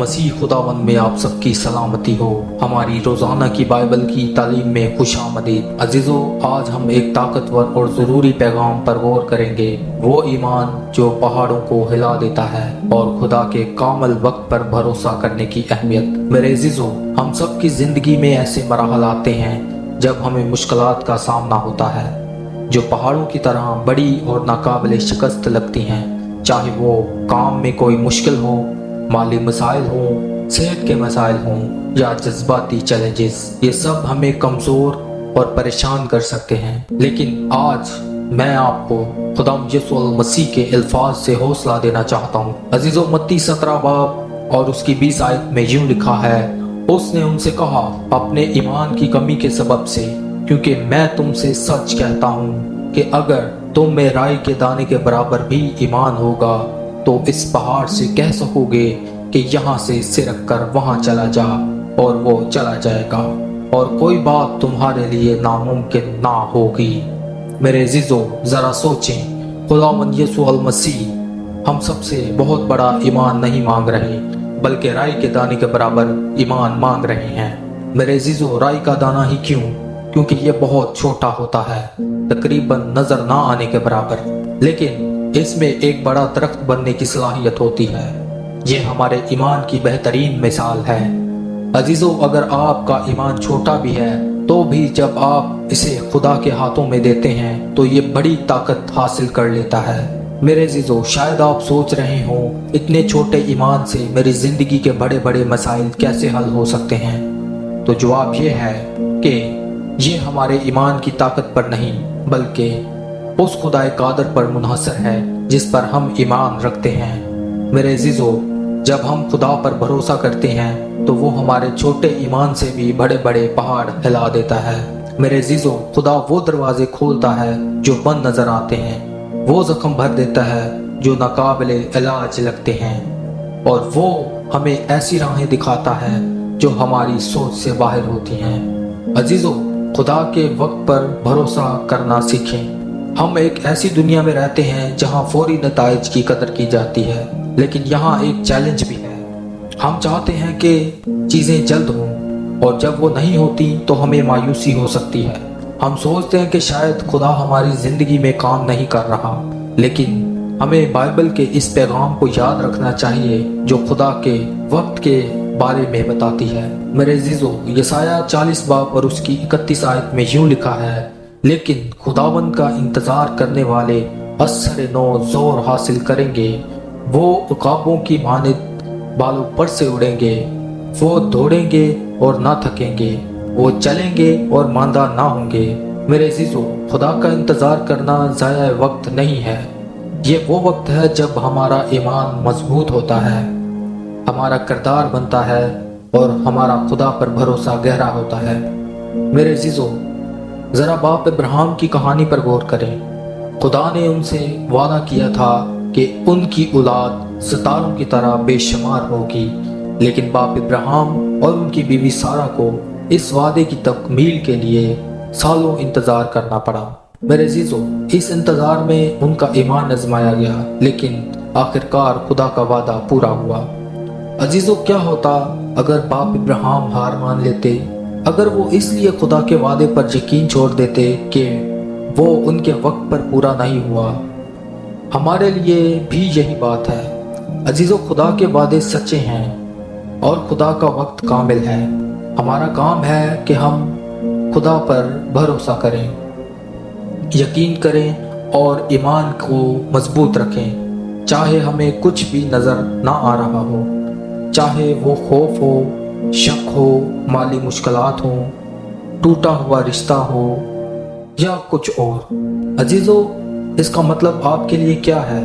मसीह खुदावंद में आप सबकी सलामती हो। हमारी रोजाना की बाइबल की तालीम में खुशामदीद। अजीजों, आज हम एक ताकतवर और ज़रूरी पैगाम पर गौर करेंगे। वो ईमान जो पहाड़ों को हिला देता है और खुदा के कामल वक्त पर भरोसा करने की अहमियत। मेरे अजीजों, हम सब की जिंदगी में ऐसे मराहल आते हैं जब हमें मुश्किलात का सामना होता है जो पहाड़ों की तरह बड़ी और नाकाबिले शिकस्त लगती हैं। चाहे वो काम में कोई मुश्किल हो, माली मसाइल हो, सेहत के मसाइल हों या जज्बाती चैलेंजेस, ये सब हमें कमज़ोर और परेशान कर सकते हैं। लेकिन आज मैं आपको खुदा यीशु मसीह के अल्फाज से हौसला देना चाहता हूँ। अजीज़ों, मत्ती 17 बाब और उसकी 20 आयत में यूं लिखा है, उसने उनसे कहा, अपने ईमान की कमी के सबब से, क्योंकि मैं तुमसे सच कहता हूँ कि अगर तुम में राई के दाने के बराबर भी ईमान होगा तो इस पहाड़ से कह सकोगे कि यहाँ से सिरक कर वहाँ चला जा, और वो चला जाएगा, और कोई बात तुम्हारे लिए नामुमकिन ना होगी। मेरे अजीजों, जरा सोचें, खुदावंद यीशु मसीह हम सबसे बहुत बड़ा ईमान नहीं मांग रहे, बल्कि राई के दाने के बराबर ईमान मांग रहे हैं। मेरे अजीजों, राई का दाना ही क्यों? क्योंकि ये बहुत छोटा होता है, तकरीबन नजर ना आने के बराबर, लेकिन इसमें एक बड़ा दरख्त बनने की सलाहियत होती है। ये हमारे ईमान की बेहतरीन मिसाल है। अजीजों, अगर आपका ईमान छोटा भी है तो भी जब आप इसे खुदा के हाथों में देते हैं तो ये बड़ी ताकत हासिल कर लेता है। मेरे अजीजों, शायद आप सोच रहे हो, इतने छोटे ईमान से मेरी जिंदगी के बड़े बड़े मसाइल कैसे हल हो सकते हैं? तो जवाब ये है कि ये हमारे ईमान की ताकत पर नहीं, बल्कि उस खुदाए कादर पर मुनहसर है जिस पर हम ईमान रखते हैं। मेरे अजीजों, जब हम खुदा पर भरोसा करते हैं तो वो हमारे छोटे ईमान से भी बड़े बड़े पहाड़ हिला देता है। मेरे अजीजों, खुदा वो दरवाजे खोलता है जो बंद नजर आते हैं, वो जख्म भर देता है जो नाकाबिले इलाज लगते हैं, और वो हमें ऐसी राहें दिखाता है जो हमारी सोच से बाहर होती हैं। अजीजों, खुदा के वक्त पर भरोसा करना सीखें। हम एक ऐसी दुनिया में रहते हैं जहां फौरी नताइज की कदर की जाती है, लेकिन यहाँ एक चैलेंज भी है। हम चाहते हैं कि चीज़ें जल्द हों, और जब वो नहीं होती तो हमें मायूसी हो सकती है। हम सोचते हैं कि शायद खुदा हमारी ज़िंदगी में काम नहीं कर रहा, लेकिन हमें बाइबल के इस पैगाम को याद रखना चाहिए जो खुदा के वक्त के बारे में बताती है। मेरे अजीजों, यसाया 40 बाब और उसकी 31 आयत में यूं लिखा है, लेकिन खुदावंद का इंतजार करने वाले असर नो जोर हासिल करेंगे, वो उकाबों की मानित बालों पर से उड़ेंगे, वो दौड़ेंगे और ना थकेंगे, वो चलेंगे और मांदा ना होंगे। मेरे अजीजों, खुदा का इंतजार करना ज़ाया वक्त नहीं है, ये वो वक्त है जब हमारा ईमान मजबूत होता है, हमारा किरदार बनता है और हमारा खुदा पर भरोसा गहरा होता है। मेरे अजीजों, जरा बाप इब्राहिम की कहानी पर गौर करें। खुदा ने उनसे वादा किया था कि उनकी औलाद सितारों की तरह बेशुमार होगी, लेकिन बाप इब्राहिम और उनकी बीवी सारा को इस वादे की तकमील के लिए सालों इंतजार करना पड़ा। मेरे अजीजों, इस इंतजार में उनका ईमान आजमाया गया, लेकिन आखिरकार खुदा का वादा पूरा हुआ। अजीजों, क्या होता अगर बाप इब्राहिम हार मान लेते, अगर वो इसलिए खुदा के वादे पर यकीन छोड़ देते कि वो उनके वक्त पर पूरा नहीं हुआ? हमारे लिए भी यही बात है। अजीजों, खुदा के वादे सच्चे हैं और खुदा का वक्त कामिल है। हमारा काम है कि हम खुदा पर भरोसा करें, यकीन करें और ईमान को मजबूत रखें, चाहे हमें कुछ भी नज़र ना आ रहा हो, चाहे वो खौफ हो, शक हो, माली मुश्किलात हो, टूटा हुआ रिश्ता हो या कुछ और। अजीजों, इसका मतलब आपके लिए क्या है?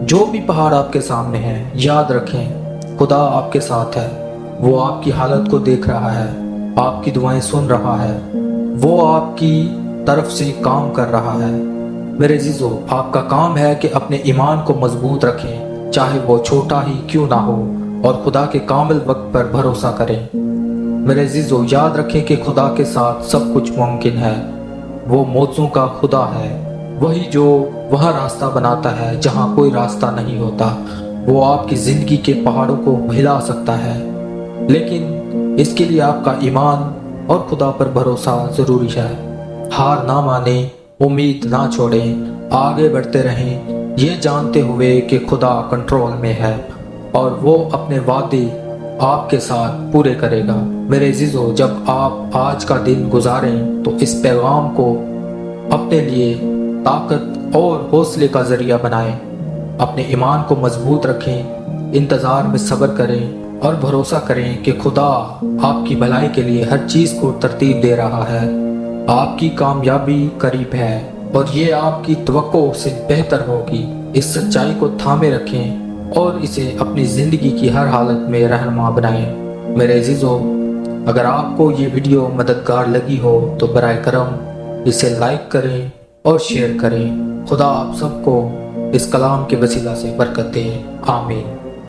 जो भी पहाड़ आपके सामने है, याद रखें खुदा आपके साथ है। वो आपकी हालत को देख रहा है, आपकी दुआएं सुन रहा है, वो आपकी तरफ से काम कर रहा है। मेरे अजीजों, आपका काम है कि अपने ईमान को मजबूत रखें, चाहे वो छोटा ही क्यों ना हो, और खुदा के कामिल वक्त पर भरोसा करें। मेरे अजीजों, याद रखें कि खुदा के साथ सब कुछ मुमकिन है। वो मौजों का खुदा है, वही जो वह रास्ता बनाता है जहाँ कोई रास्ता नहीं होता, وہ آپ کی زندگی کے پہاڑوں کو ہلا سکتا ہے، لیکن اس کے لیے آپ کا ایمان اور خدا پر بھروسہ ضروری ہے۔ ہار نہ مانیں، امید نہ چھوڑیں، آگے بڑھتے رہیں، یہ جانتے ہوئے کہ خدا کنٹرول میں ہے اور وہ اپنے وعدے آپ کے ساتھ پورے کرے گا۔ میرے عزیزو، جب آپ آج کا دن گزاریں تو اس پیغام کو اپنے لیے طاقت اور حوصلے کا ذریعہ بنائیں۔ اپنے ایمان کو مضبوط رکھیں، انتظار میں صبر کریں اور بھروسہ کریں کہ خدا آپ کی بھلائی کے لیے ہر چیز کو ترتیب دے رہا ہے۔ آپ کی کامیابی قریب ہے اور یہ آپ کی توقع سے بہتر ہوگی۔ اس سچائی کو تھامے رکھیں اور اسے اپنی زندگی کی ہر حالت میں رہنما بنائیں۔ میرے عزیزو، اگر آپ کو یہ ویڈیو مددگار لگی ہو تو برائے کرم اسے لائک کریں اور شیئر کریں۔ خدا آپ سب کو اس کلام کے وسیلہ سے برکت دے، آمین۔